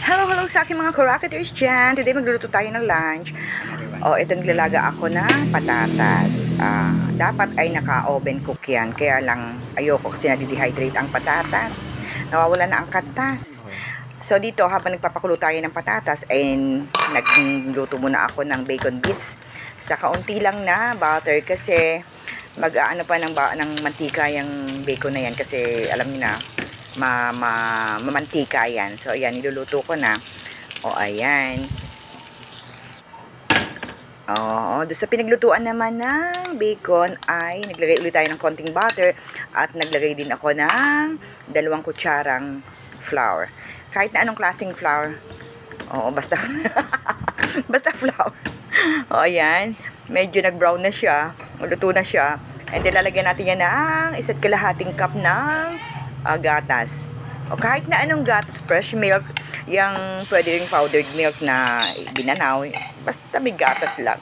Hello sa aking mga Karacketers dyan. Today magluluto tayo ng lunch. Ito naglalaga ako ng patatas. Dapat ay naka-oven cook yan. Kaya lang ayoko kasi nadidehydrate ang patatas. Nawawala na ang katas. So dito habang nagpapakulo tayo ng patatas ay nagluto muna ako ng bacon bits. Sa kaunti lang na butter kasi mag-aano pa ng mantika yung bacon na yan kasi alam niyo na mamantika yan. So ayan, niluluto ko na. Ayan. Doon sa pinaglutuan naman ng bacon ay naglagay ulit tayo ng konting butter at naglagay din ako ng 2 kutsarang flour. Kahit na anong klaseng flour. Basta basta flour. Ayan. Medyo nag-brown na siya. Luto na siya. And then lalagyan natin yan ng 1.5 cup ng gatas. Kahit na anong gatas, fresh milk, yung pwede ring powdered milk na ginanaw, basta may gatas lang.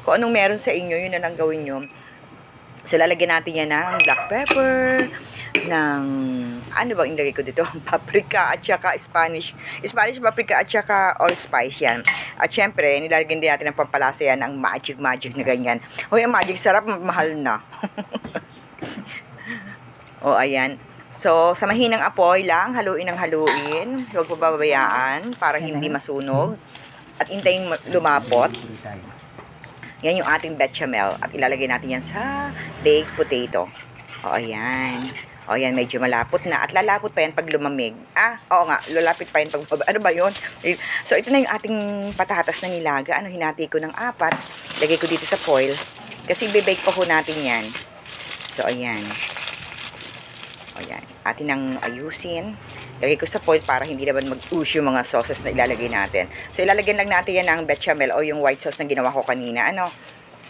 Kung anong meron sa inyo, yun na lang gawin nyo. So, lalagyan natin yan ng black pepper, ng, ano bang ilagay ko dito? Paprika at saka Spanish paprika at saka allspice yan. At syempre, nilalagyan din natin ng pampalasa yan, ng magic na ganyan. Ang magic, sarap, mahal na. Ayan. So, sa mahinang apoy lang, haluin ng haluin. Huwag pababayaan para hindi masunog. At hintayin lumapot. Yan yung ating bechamel. At ilalagay natin yan sa baked potato. Ayan. Ayan, medyo malapot na. At lalapot pa yan pag lumamig. Oo nga, lalapit pa yan pag ano ba yun? So, ito na yung ating patatas na nilaga. Hinati ko ng 4. Lagay ko dito sa foil. Kasi bibake pa po natin yan. So, ayan. Ayan, atin ang ayusin. Lagay ko sa foil para hindi naman mag-ooze yung mga sauces na ilalagay natin. So, ilalagyan lang natin yan ng bechamel o yung white sauce na ginawa ko kanina.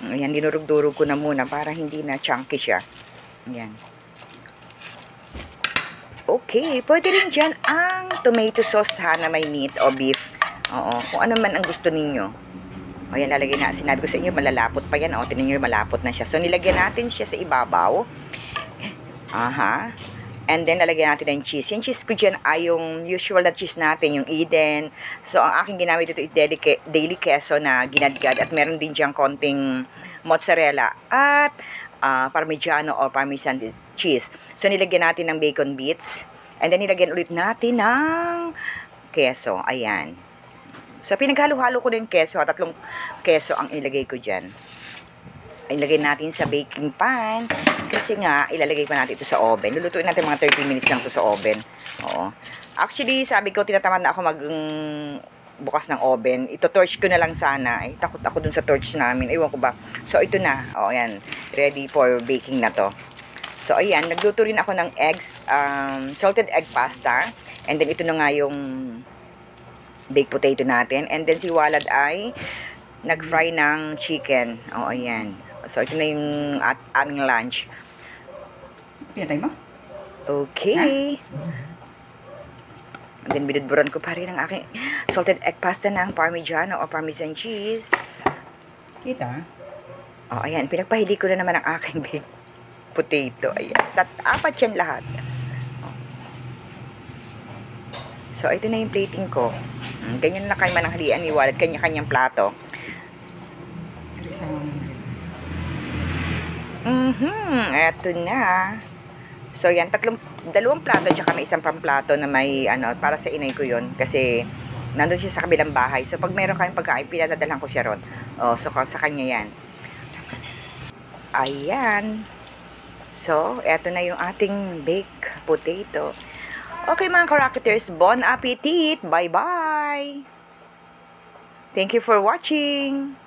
Ayan, dinurog-durog ko na muna para hindi na chunky siya. Ayan. Okay, pwede rin dyan ang tomato sauce na may meat o beef. Kung ano man ang gusto ninyo. Ayan, lalagay na. Sinabi ko sa inyo, malalapot pa yan. Tinan nyo, malapot na siya. So, nilagyan natin siya sa ibabaw. And then, lalagyan natin ng cheese. Yung cheese ko dyan ay yung usual na cheese natin, yung Eden. So, ang aking ginamit ito is daily queso na ginadgad. At meron din dyan konting mozzarella at parmigiano or parmesan cheese. So, nilagyan natin ng bacon bits. And then, nilagyan ulit natin ng queso. Ayan. So, pinaghalo-halo ko din queso. 3 queso ang ilagay ko dyan. Ilagay natin sa baking pan kasi nga ilalagay pa natin ito sa oven. Lulutuin natin mga 30 minutes lang ito sa oven. Actually, sabi ko tinatamad na ako bukas ng oven. Ito torch ko na lang sana. Takot ako dun sa torch namin. Ewan ko ba. So ito na. Ayan. Ready for baking na to. So ayan, nagluto rin ako ng eggs, salted egg pasta. And then ito na nga yung baked potato natin. And then si Walad ay nag-fry ng chicken. Ayan. So, ito na yung aming lunch. Pinatay mo? Okay. And then, binudburan ko pa rin ang aking salted egg pasta ng parmigiano o parmesan cheese. Kita? Ayan. Pinagpahili ko na naman ang aking baked potato. Ayan. 4 yan lahat. So, ito na yung plating ko. Ganyan na kayo mananghalian ni Wallet. Kanya-kanyang plato. Eto na. So, yan. 2 plato tsaka may 1 pamplato na may, para sa inay ko yon kasi, nandun siya sa kabilang bahay. So, pag meron kayong pagkain, pinadadalan ko siya ron. So, sa kanya yan. Ayan. So, eto na yung ating baked potato. Okay, mga Karacketers, bon appetit! Bye-bye! Thank you for watching!